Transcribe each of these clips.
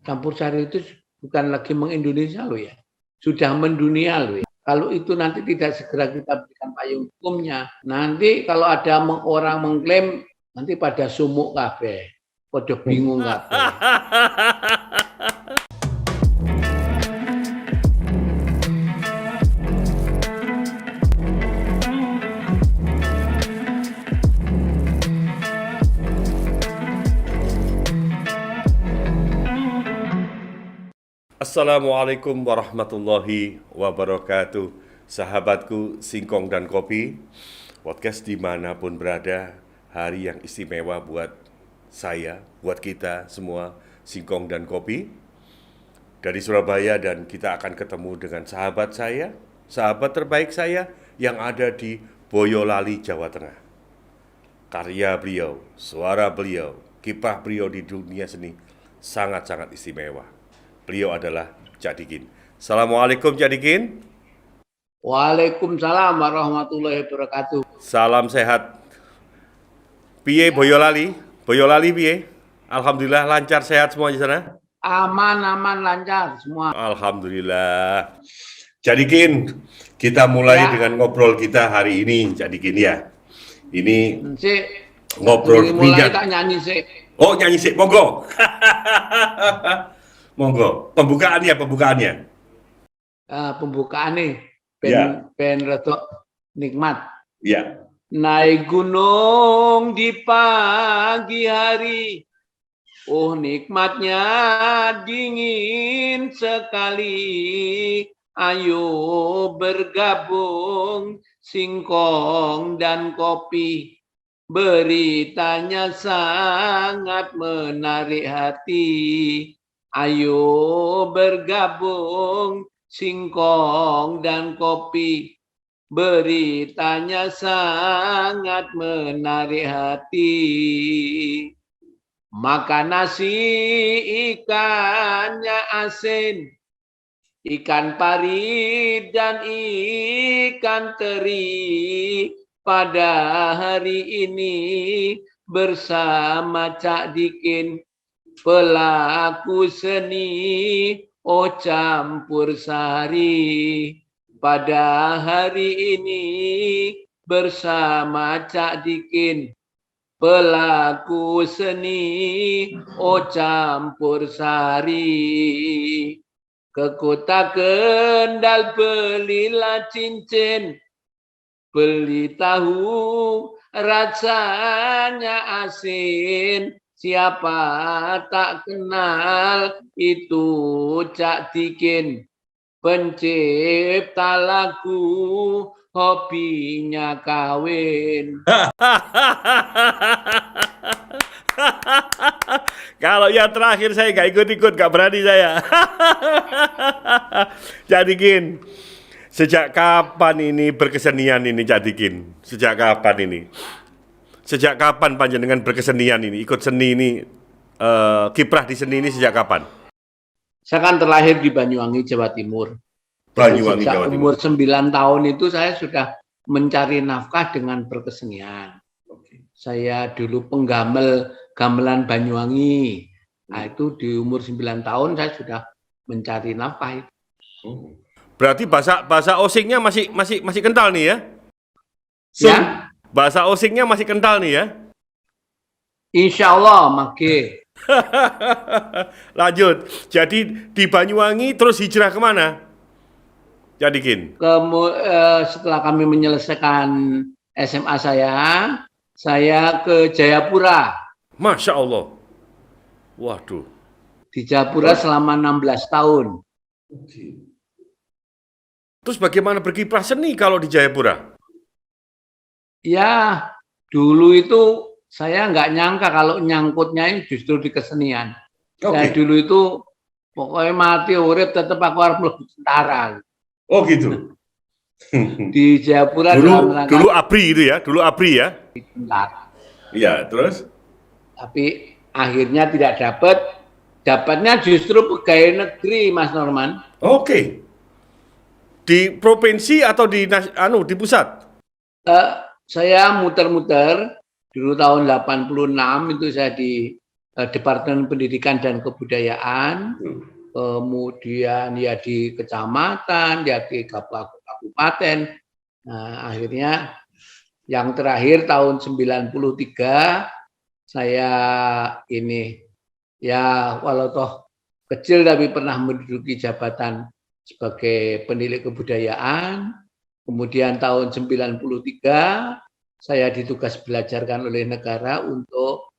Campur sari itu bukan lagi mengindonesia loh ya, sudah mendunia loh ya. Kalau itu nanti tidak segera kita berikan payung hukumnya, nanti kalau ada orang mengklaim nanti pada sumuk kabeh, pada bingung kabeh. Assalamualaikum warahmatullahi wabarakatuh. Sahabatku Singkong dan Kopi, podcast dimanapun berada, hari yang istimewa buat saya, buat kita semua Singkong dan Kopi dari Surabaya, dan kita akan ketemu dengan sahabat saya, sahabat terbaik saya yang ada di Boyolali, Jawa Tengah. Karya beliau, suara beliau, kiprah beliau di dunia seni sangat-sangat istimewa. Beliau adalah Cak Dikin. Assalamualaikum Cak Dikin. Waalaikumsalam warahmatullahi wabarakatuh. Salam sehat. Piye Boyolali? Boyolali piye? Alhamdulillah lancar sehat semua di sana? Aman lancar semua. Alhamdulillah. Cak Dikin, kita mulai dengan ngobrol kita hari ini, Cak Dikin ya. Ini ngobrol mulai tak nyanyi sih. Oh, nyanyi sih, monggo. Monggo, pembukaannya. Pembukaannya ben redok nikmat. Ya. Naik gunung di pagi hari, oh nikmatnya dingin sekali. Ayo bergabung Singkong dan Kopi, beritanya sangat menarik hati. Ayo bergabung Singkong dan Kopi, beritanya sangat menarik hati. Makan nasi ikannya asin, ikan pari dan ikan teri. Pada hari ini bersama Cak Dikin, pelaku seni campur sari. Pada hari ini bersama Cak Dikin, pelaku seni campur sari. Ke kota Kendal belilah cincin, beli tahu rasanya asin. Siapa tak kenal itu Cak Dikin, pencipta lagu, hobinya kawin. Kalau yang terakhir saya nggak ikut-ikut, nggak berani saya. Cak Dikin, sejak kapan ini berkesenian ini Cak Dikin? Sejak kapan ini? Sejak kapan panjenengan berkesenian ini? Ikut seni ini, kiprah di seni ini sejak kapan? Saya kan terlahir di Banyuwangi, Jawa Timur. Banyuwangi, Sejak Jawa Timur. umur 9 tahun itu saya sudah mencari nafkah dengan berkesenian. Saya dulu penggamel gamelan Banyuwangi. Nah, itu di umur 9 tahun saya sudah mencari nafkah. Berarti bahasa Osingnya masih kental nih ya? Ya. Bahasa Osingnya masih kental nih ya? Insya Allah, make. Lanjut. Jadi di Banyuwangi terus hijrah kemana? Cak Dikin. Setelah kami menyelesaikan SMA saya ke Jayapura. Masya Allah. Waduh. Di Jayapura selama 16 tahun. Terus bagaimana berkiprah seni kalau di Jayapura? Ya, dulu itu saya nggak nyangka kalau nyangkutnya ini justru di kesenian. Saya dulu itu pokoknya mati urip tetap aku harus mlebu tentara. Oh gitu. Di Jayapura dulu ABRI itu ya, Iya, terus? Tapi akhirnya tidak dapatnya justru pegawai negeri, Mas Norman. Oke. Di provinsi atau di pusat? Saya muter-muter dulu tahun 86 itu saya di Departemen Pendidikan dan Kebudayaan, kemudian ya di kecamatan, ya di kabupaten. Nah, akhirnya yang terakhir tahun 93 saya ini ya walau toh kecil tapi pernah menduduki jabatan sebagai pendidik kebudayaan. Kemudian tahun 93 saya ditugas belajarkan oleh negara untuk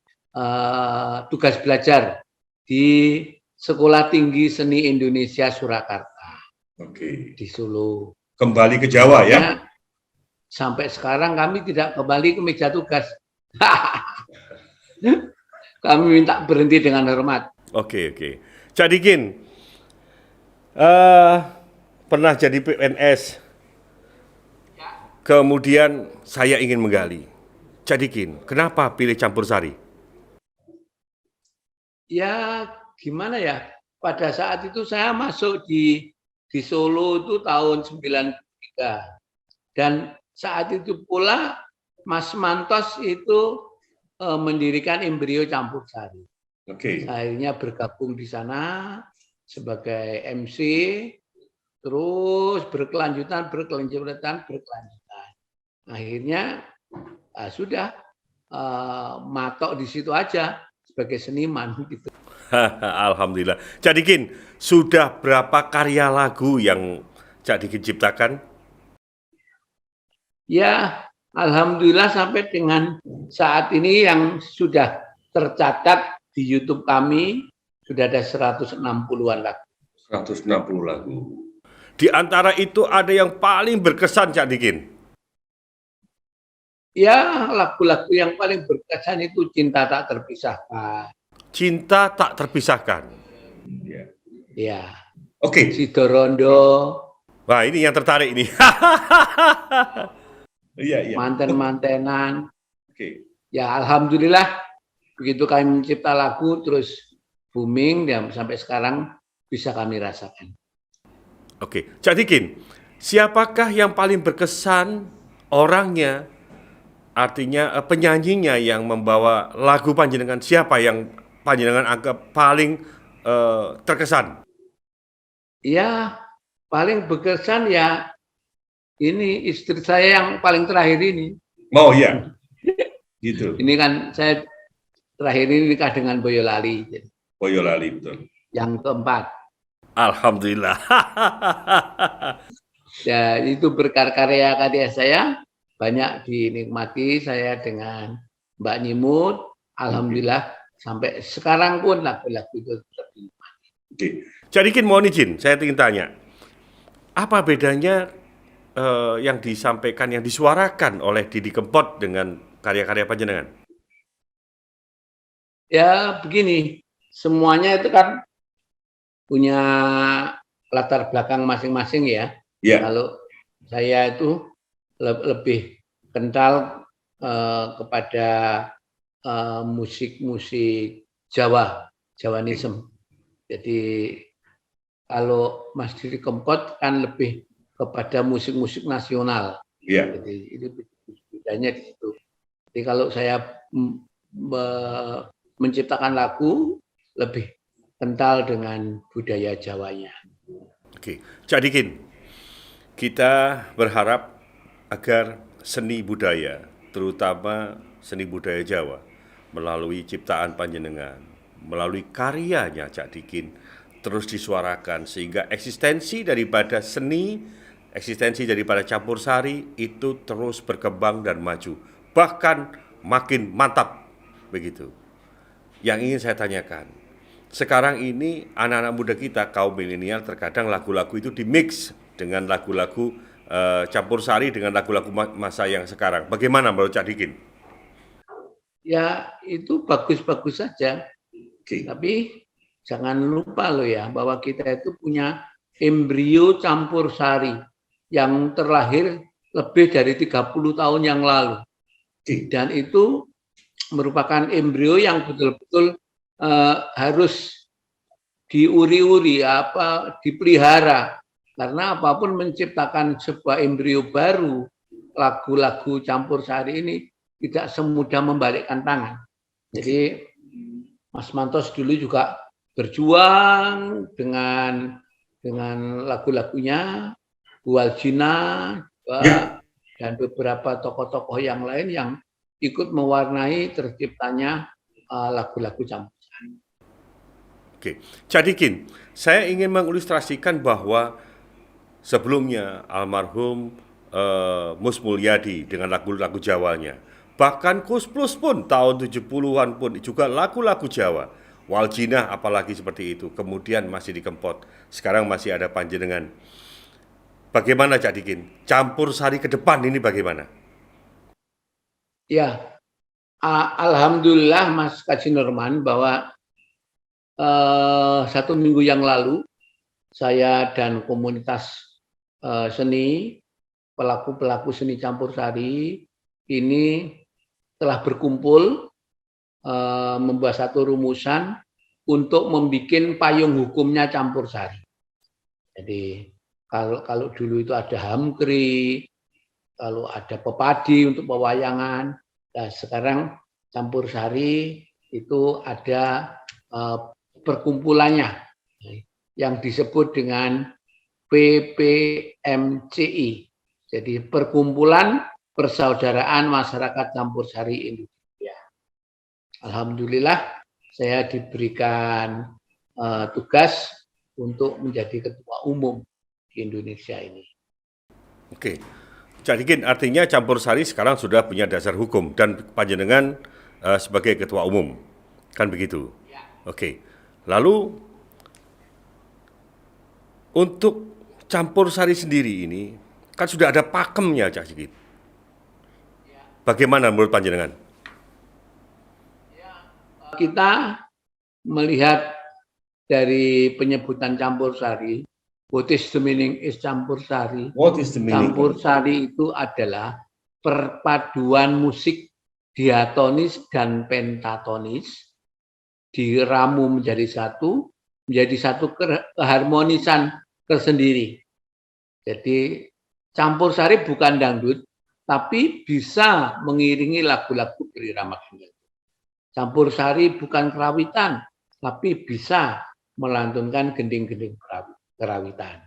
tugas belajar di Sekolah Tinggi Seni Indonesia Surakarta. Oke. Di Solo. Kembali ke Jawa ya? Sampai sekarang kami tidak kembali ke meja tugas. Kami minta berhenti dengan hormat. Oke. Cak Dikin, pernah jadi PNS, kemudian saya ingin menggali. Cak Dikin, kenapa pilih campur sari? Ya, gimana ya? Pada saat itu saya masuk di Solo itu tahun 93. Dan saat itu pula Mas Mantos itu mendirikan Embrio Campur Sari. Oke. Akhirnya bergabung di sana sebagai MC, terus berkelanjutan. Akhirnya sudah matok di situ aja sebagai seniman gitu. Alhamdulillah. Cak Dikin, sudah berapa karya lagu yang Cak Dikin ciptakan? Ya, alhamdulillah sampai dengan saat ini yang sudah tercatat di YouTube kami sudah ada 160-an lagu. 160 lagu. Di antara itu ada yang paling berkesan, Cak Dikin? Ya, lagu-lagu yang paling berkesan itu Cinta Tak Terpisahkan. Cinta Tak Terpisahkan. Ya. Oke. Sidorondo. Wah, ini yang tertarik ini. Iya. Manten-mantenan. Oke. Ya, alhamdulillah begitu kami mencipta lagu terus booming dan sampai sekarang bisa kami rasakan. Oke, Cak Dikin, siapakah yang paling berkesan orangnya? Artinya penyanyinya yang membawa lagu panjenengan, siapa yang panjenengan anggap paling terkesan? Ya, paling berkesan ya ini istri saya yang paling terakhir ini. Oh iya, gitu. Ini kan saya terakhir ini nikah dengan Boyolali. Boyolali, betul. Yang keempat. Alhamdulillah. Ya, itu berkarya saya banyak dinikmati saya dengan Mbak Nyimut. Alhamdulillah sampai sekarang pun lagu-lagu itu tetap dinikmati. Oke. Cak Dikin, mohon izin, saya ingin tanya, apa bedanya yang disampaikan, yang disuarakan oleh Didi Kempot dengan karya-karya panjenengan? Ya begini, semuanya itu kan punya latar belakang masing-masing ya. Kalau saya itu lebih kental kepada musik-musik Jawanisme. Jadi kalau Mas Didi Kempot kan lebih kepada musik-musik nasional. Jadi itu bedanya di situ. Jadi kalau saya menciptakan lagu lebih kental dengan budaya Jawanya. Oke, Cak Dikin, kita berharap agar seni budaya, terutama seni budaya Jawa, melalui ciptaan panjenengan, melalui karyanya Cak Dikin, terus disuarakan sehingga eksistensi daripada seni, eksistensi daripada campur sari itu terus berkembang dan maju, bahkan makin mantap begitu. Yang ingin saya tanyakan, sekarang ini anak-anak muda kita, kaum milenial, terkadang lagu-lagu itu dimix dengan lagu-lagu campur sari dengan lagu-lagu masa yang sekarang. Bagaimana menurut Cak Dikin? Ya, itu bagus-bagus saja. Tapi jangan lupa loh ya, bahwa kita itu punya embrio campur sari yang terlahir lebih dari 30 tahun yang lalu. Dan itu merupakan embrio yang betul-betul harus diuri-uri, dipelihara. Karena apapun menciptakan sebuah embrio baru, lagu-lagu campur sari ini tidak semudah membalikkan tangan. Jadi Mas Mantos dulu juga berjuang dengan lagu-lagunya, Bu Aljina, dan beberapa tokoh-tokoh yang lain yang ikut mewarnai terciptanya lagu-lagu campur sari. Oke, jadi Kin, saya ingin mengilustrasikan bahwa sebelumnya almarhum Mus Mulyadi dengan lagu-lagu Jawanya. Bahkan Kus Plus pun tahun 70-an pun juga lagu-lagu Jawa. Waljina apalagi seperti itu. Kemudian masih dikempot. Sekarang masih ada panjenengan. Bagaimana Cak Dikin? Campur sari ke depan ini bagaimana? Ya, alhamdulillah Mas Kaji Norman bahwa 1 minggu yang lalu saya dan komunitas seni, pelaku-pelaku seni campur sari ini telah berkumpul membuat satu rumusan untuk membuat payung hukumnya campur sari. Jadi kalau dulu itu ada hamkri, kalau ada pepadi untuk pewayangan, nah sekarang campur sari itu ada perkumpulannya yang disebut dengan PPMCI. Jadi Perkumpulan Persaudaraan Masyarakat Campur Sari Indonesia. Alhamdulillah saya diberikan tugas untuk menjadi ketua umum di Indonesia ini. Oke, jadi artinya campur sari sekarang sudah punya dasar hukum dan panjenengan sebagai ketua umum, kan begitu? Ya. Oke, lalu untuk campur sari sendiri ini kan sudah ada pakemnya, Cak Sigit. Bagaimana menurut panjenengan? Kita melihat dari penyebutan campur sari, what is the meaning is campur sari? What is the meaning? Campur sari itu adalah perpaduan musik diatonis dan pentatonis diramu menjadi satu keharmonisan tersendiri. Jadi campur sari bukan dangdut, tapi bisa mengiringi lagu-lagu irama gendang. Campur sari bukan kerawitan, tapi bisa melantunkan gending-gending kerawitan.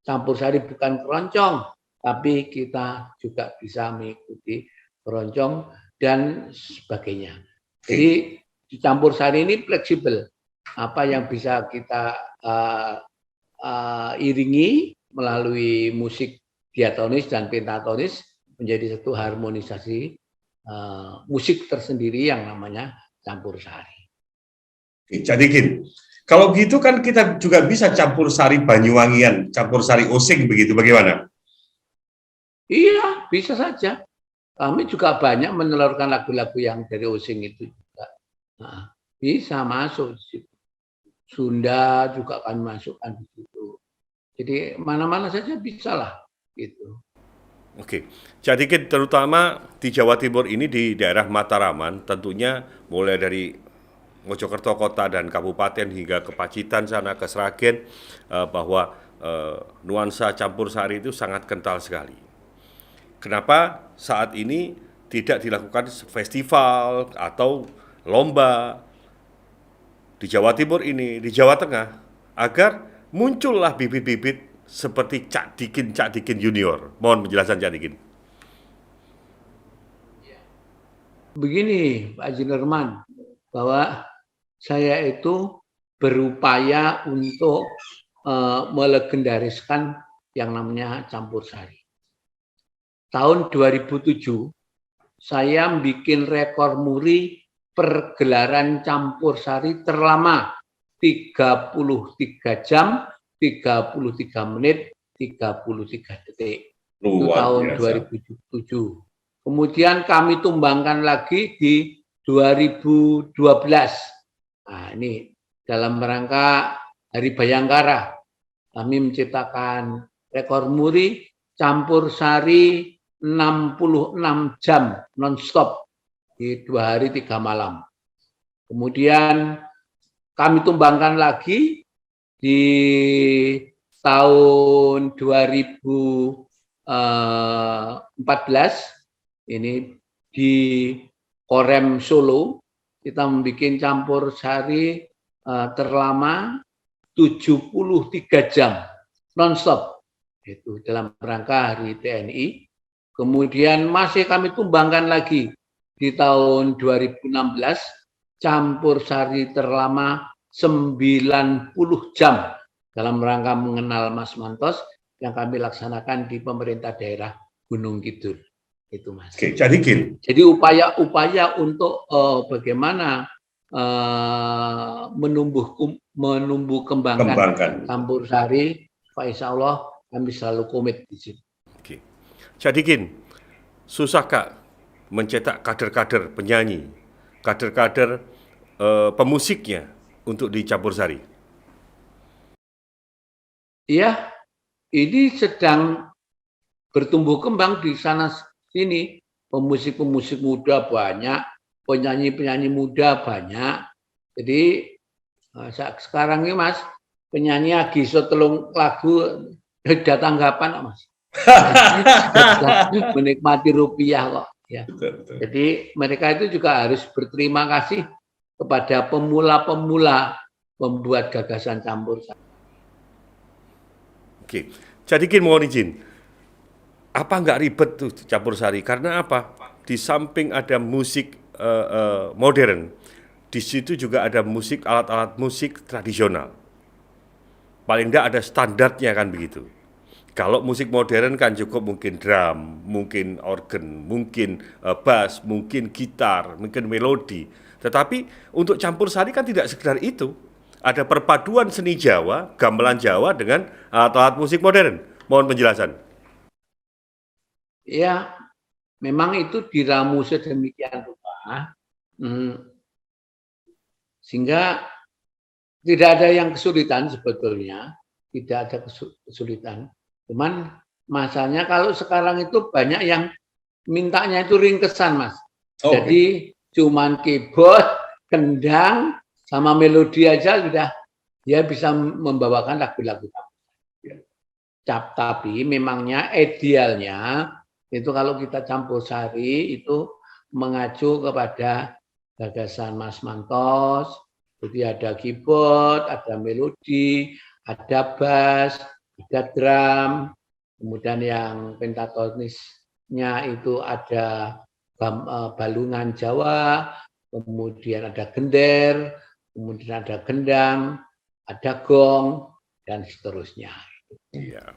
Campur sari bukan keroncong, tapi kita juga bisa mengikuti keroncong dan sebagainya. Jadi di campur sari ini fleksibel. Apa yang bisa kita iringi melalui musik diatonis dan pentatonis menjadi satu harmonisasi musik tersendiri yang namanya campur sari. Jadi kalau gitu kan kita juga bisa campur sari Banyuwangian, campur sari Osing begitu, bagaimana? Iya, bisa saja. Kami juga banyak menelurkan lagu-lagu yang dari Osing itu juga. Nah, bisa masuk di situ. Sunda juga kami masukkan di situ. Jadi mana-mana saja bisa lah gitu. Oke, jadi terutama di Jawa Timur ini di daerah Mataraman, tentunya mulai dari Mojokerto kota dan kabupaten hingga ke Pacitan sana ke Sragen, bahwa nuansa campur sari itu sangat kental sekali. Kenapa saat ini tidak dilakukan festival atau lomba di Jawa Timur ini, di Jawa Tengah, agar muncullah bibit-bibit seperti Cak Dikin Junior. Mohon penjelasan Cak Dikin. Begini Pak Jinerman, bahwa saya itu berupaya untuk melegendariskan yang namanya campur sari. Tahun 2007 saya bikin rekor muri pergelaran campur sari terlama 33 jam 33 menit 33 detik. Itu tahun 2007. Kemudian kami tumbangkan lagi di 2012. Nah, ini dalam rangka Hari Bayangkara kami menciptakan rekor muri campur sari 66 jam non-stop di 2 hari 3 malam. Kemudian kami tumbangkan lagi di tahun 2014 ini di Korem Solo kita membuat campur sari terlama 73 jam non-stop. Itu dalam rangka Hari TNI. Kemudian masih kami tumbangkan lagi di tahun 2016 campur sari terlama 90 jam dalam rangka mengenal Mas Mantos yang kami laksanakan di pemerintah daerah Gunung Kidul. Itu Mas. Oke, jadi upaya-upaya untuk bagaimana menumbuh kembangkan campur sari, insya Allah kami selalu komit di sini. Oke. Jadi susah Kak mencetak kader-kader penyanyi, kader-kader pemusiknya untuk dicampur sari? Iya, ini sedang bertumbuh kembang di sana sini. Pemusik-pemusik muda banyak, penyanyi-penyanyi muda banyak. Jadi sekarang ini Mas, penyanyi lagi setelung lagu datang kapan Mas? Menikmati rupiah kok. Ya. Betul. Jadi mereka itu juga harus berterima kasih kepada pemula-pemula membuat gagasan campur sari. Oke, jadi mohon izin, apa nggak ribet tuh campur sari? Karena apa? Di samping ada musik modern, di situ juga ada musik, alat-alat musik tradisional. Paling nggak ada standarnya kan begitu. Kalau musik modern kan cukup mungkin drum, mungkin organ, mungkin bass, mungkin gitar, mungkin melodi. Tetapi untuk campur sari kan tidak sekedar itu. Ada perpaduan seni Jawa, gamelan Jawa dengan alat-alat musik modern. Mohon penjelasan. Ya, memang itu diramu sedemikian rupa, sehingga tidak ada yang kesulitan sebetulnya, tidak ada kesulitan. Cuman masalahnya kalau sekarang itu banyak yang mintanya itu ringkesan, Mas. Jadi cuman keyboard, kendang, sama melodi aja sudah dia bisa membawakan lagu-lagu. Tapi memangnya idealnya itu kalau kita campur sari itu mengacu kepada gagasan Mas Mantos. Jadi ada keyboard, ada melodi, ada bass, ada drum, kemudian yang pentatonisnya itu ada balungan Jawa, kemudian ada gender, kemudian ada gendang, ada gong, dan seterusnya. Iya.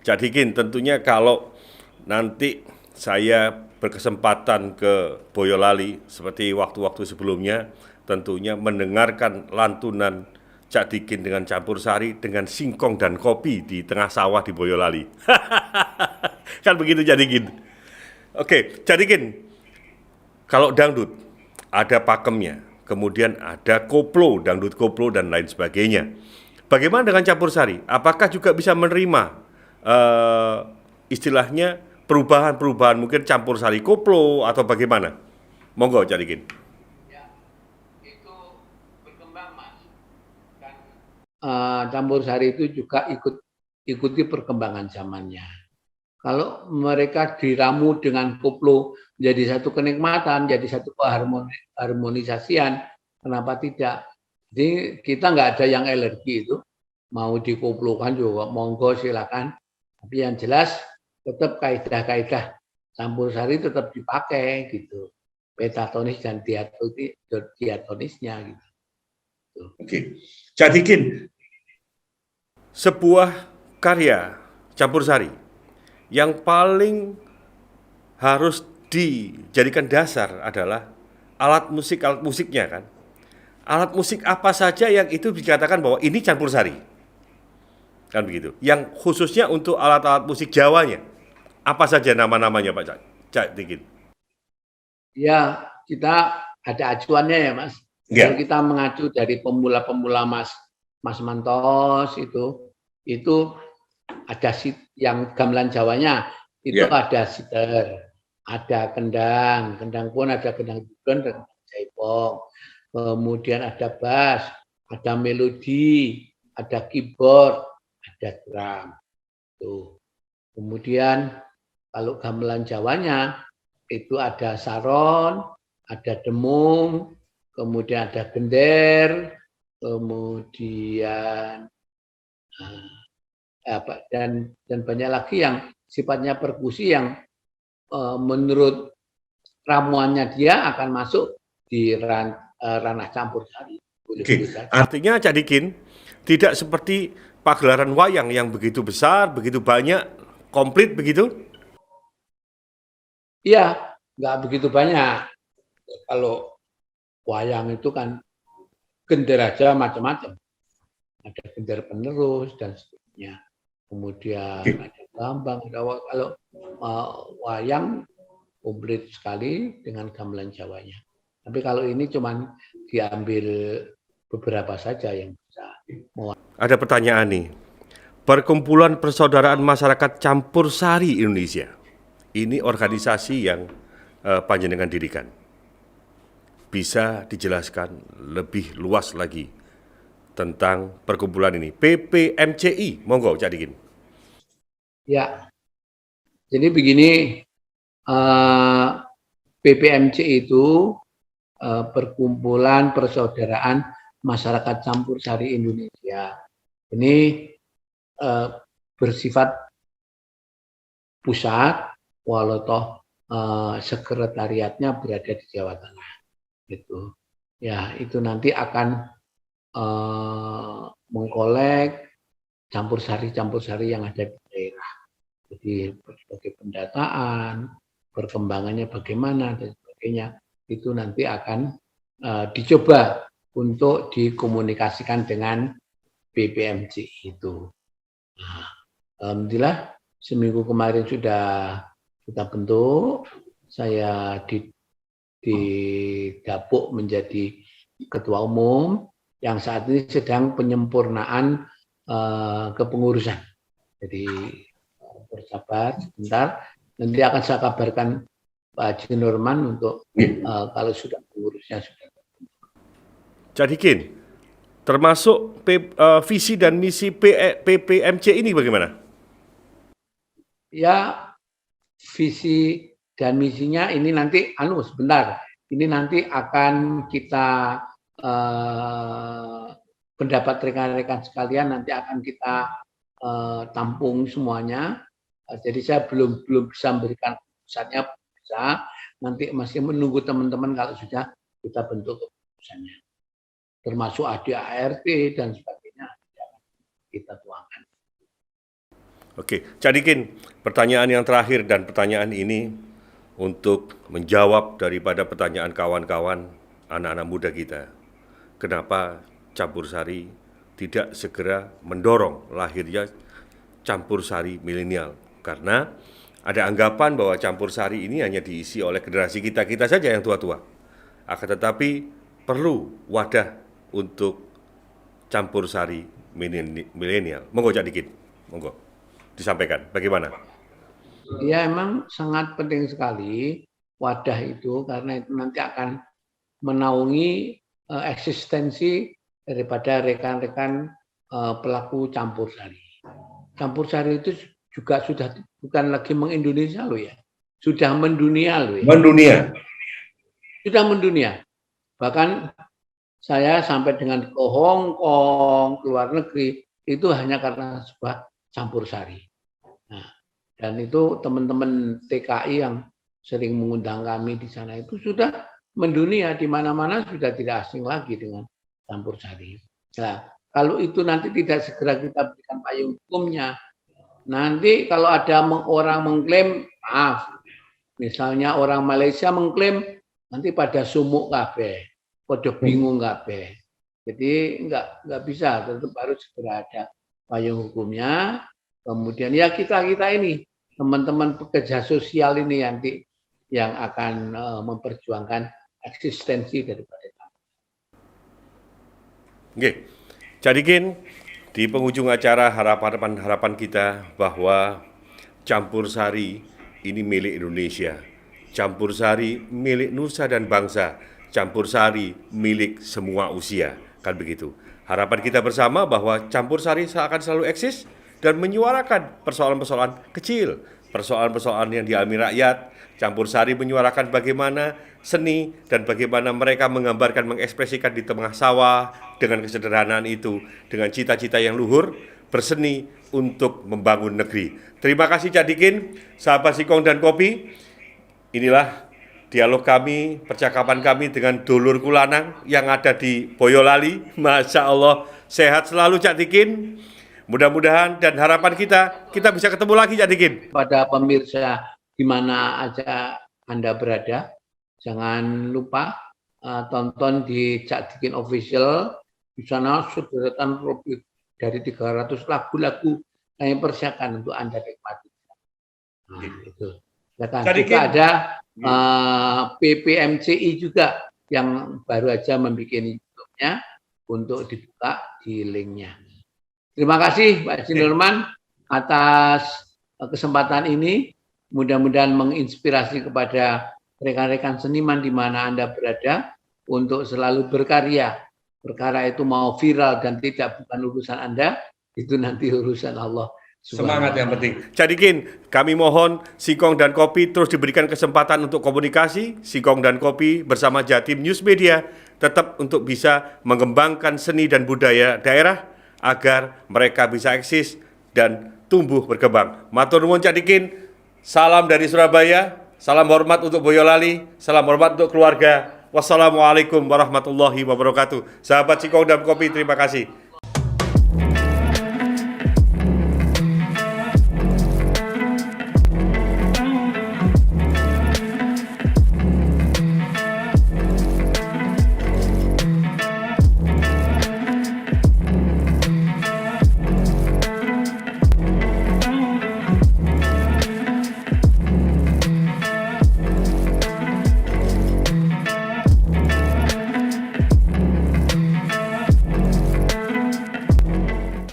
Jadi tentunya kalau nanti saya berkesempatan ke Boyolali seperti waktu-waktu sebelumnya, tentunya mendengarkan lantunan Cak Dikin dengan campur sari dengan singkong dan kopi di tengah sawah di Boyolali. Kan begitu Cak Dikin. Oke, Cak Dikin, kalau dangdut ada pakemnya, kemudian ada koplo, dangdut koplo dan lain sebagainya. Bagaimana dengan campur sari? Apakah juga bisa menerima istilahnya perubahan-perubahan mungkin campur sari koplo atau bagaimana? Monggo Cak Dikin. Ya, itu berkembang Mas. Dan campur sari itu juga ikuti perkembangan zamannya. Kalau mereka diramu dengan koplo jadi satu kenikmatan, jadi satu harmonisasian, kenapa tidak? Jadi kita nggak ada yang alergi itu, mau dikoplokan juga monggo silakan. Tapi yang jelas tetap kaidah-kaidah campur sari tetap dipakai gitu, pentatonis dan diatonisnya gitu. Oke, Cak Dikin, sebuah karya campur sari yang paling harus dijadikan dasar adalah alat musiknya kan. Alat musik apa saja yang itu dikatakan bahwa ini campur sari? Kan begitu. Yang khususnya untuk alat-alat musik Jawanya, apa saja nama-namanya Pak Cak Dikin? Ya, kita ada acuannya ya Mas. Ya. Kalau kita mengacu dari pemula-pemula Mas Mantos itu ada yang gamelan Jawanya, itu ada siter, ada kendang pun ada kendang bukan dan jaipong. Kemudian ada bass, ada melodi, ada keyboard, ada drum. Tuh. Kemudian kalau gamelan Jawanya itu ada saron, ada demung, kemudian ada gender, kemudian dan banyak lagi yang sifatnya perkusi yang menurut ramuannya dia akan masuk di ranah campur sari. Oke, artinya Cak Dikin tidak seperti pagelaran wayang yang begitu besar, begitu banyak, komplit begitu? Iya, nggak begitu banyak. Kalau wayang itu kan gender aja macam-macam. Ada gender penerus dan seterusnya. Kemudian ada gambang. Kalau wayang komplit sekali dengan gamelan Jawanya. Tapi kalau ini cuma diambil beberapa saja yang bisa. Ada pertanyaan nih. Perkumpulan Persaudaraan Masyarakat Campur Sari Indonesia. Ini organisasi yang panjenengan dirikan. Bisa dijelaskan lebih luas lagi tentang perkumpulan ini. PPMCI, monggo Cak Dikin. Ya, jadi begini, PPMCI itu Perkumpulan Persaudaraan Masyarakat Campur Sari Indonesia. Ini bersifat pusat, walau toh sekretariatnya berada di Jawa Tengah. Gitu. Ya, itu nanti akan mengkolek campur sari yang ada di daerah. Jadi berbagai pendataan, perkembangannya bagaimana dan sebagainya, itu nanti akan dicoba untuk dikomunikasikan dengan PPMCI itu. Nah, alhamdulillah seminggu kemarin sudah kita bentuk, saya didapuk menjadi ketua umum yang saat ini sedang penyempurnaan kepengurusan. Jadi bersabar sebentar, nanti akan saya kabarkan Pak Haji Nurman untuk kalau sudah pengurusnya sudah. Cak Dikin, termasuk visi dan misi PPMC ini bagaimana? Ya, visi dan misinya ini nanti sebentar. Ini nanti akan kita pendapat rekan-rekan sekalian nanti akan kita tampung semuanya. Jadi saya belum bisa memberikan keputusannya, bisa nanti masih menunggu teman-teman kalau sudah kita bentuk keputusannya. Termasuk ADART dan sebagainya kita tuangkan. Oke, Cak Dikin, pertanyaan yang terakhir dan pertanyaan ini untuk menjawab daripada pertanyaan kawan-kawan anak-anak muda kita. Kenapa campur sari tidak segera mendorong lahirnya campur sari milenial? Karena ada anggapan bahwa campur sari ini hanya diisi oleh generasi kita saja yang tua-tua. Akan tetapi perlu wadah untuk campur sari milenial. Monggo Cak Dikin, monggo disampaikan bagaimana? Ya, emang sangat penting sekali wadah itu karena itu nanti akan menaungi eksistensi daripada rekan-rekan pelaku campur sari. Campur sari itu juga sudah bukan lagi meng-Indonesia loh ya, sudah mendunia loh ya. Mendunia. Sudah mendunia. Bahkan saya sampai dengan ke Hong Kong, ke luar negeri, itu hanya karena sebuah campur sari. Nah, dan itu teman-teman TKI yang sering mengundang kami di sana itu sudah mendunia, di mana-mana sudah tidak asing lagi dengan campur sari. Nah, kalau itu nanti tidak segera kita berikan payung hukumnya, nanti kalau ada orang mengklaim, maaf, misalnya orang Malaysia mengklaim, nanti pada sumuk kabeh, pada bingung kabeh. Jadi nggak bisa, tetap harus segera ada payung hukumnya. Kemudian ya kita ini, teman-teman pekerja sosial ini nanti yang akan memperjuangkan eksistensi daripada kami. Oke, Cak Dikin, di penghujung acara harapan kita bahwa campur sari ini milik Indonesia. Campur sari milik nusa dan bangsa. Campur sari milik semua usia. Kan begitu. Harapan kita bersama bahwa campur sari akan selalu eksis dan menyuarakan persoalan-persoalan kecil, persoalan-persoalan yang dialami rakyat, campur sari menyuarakan bagaimana seni dan bagaimana mereka menggambarkan, mengekspresikan di tengah sawah dengan kesederhanaan itu, dengan cita-cita yang luhur, berseni untuk membangun negeri. Terima kasih Cak Dikin, sahabat Singkong dan Kopi. Inilah dialog kami, percakapan kami dengan dulur kulanang yang ada di Boyolali. Masya Allah, sehat selalu Cak Dikin. Mudah-mudahan dan harapan kita bisa ketemu lagi Cak Dikin. Pada pemirsa di mana aja Anda berada, jangan lupa tonton di Cak Dikin Official. Di sana sederetan lebih dari 300 lagu-lagu yang persiapan untuk Anda nikmati. Nah, itu. Juga ada PPMCI juga yang baru aja membuat YouTube-nya untuk dibuka di linknya. Terima kasih Pak Sinurman atas kesempatan ini. Mudah-mudahan menginspirasi kepada rekan-rekan seniman di mana Anda berada untuk selalu berkarya. Perkara itu mau viral dan tidak bukan urusan Anda, itu nanti urusan Allah. Semangat yang penting. Cak Dikin, kami mohon Singkong dan Kopi terus diberikan kesempatan untuk komunikasi. Singkong dan Kopi bersama Jatim News Media tetap untuk bisa mengembangkan seni dan budaya daerah agar mereka bisa eksis dan tumbuh berkembang. Matur nuwun Cak Dikin. Salam dari Surabaya. Salam hormat untuk Boyolali. Salam hormat untuk keluarga. Wassalamualaikum warahmatullahi wabarakatuh. Sahabat Singkong dan Kopi, terima kasih.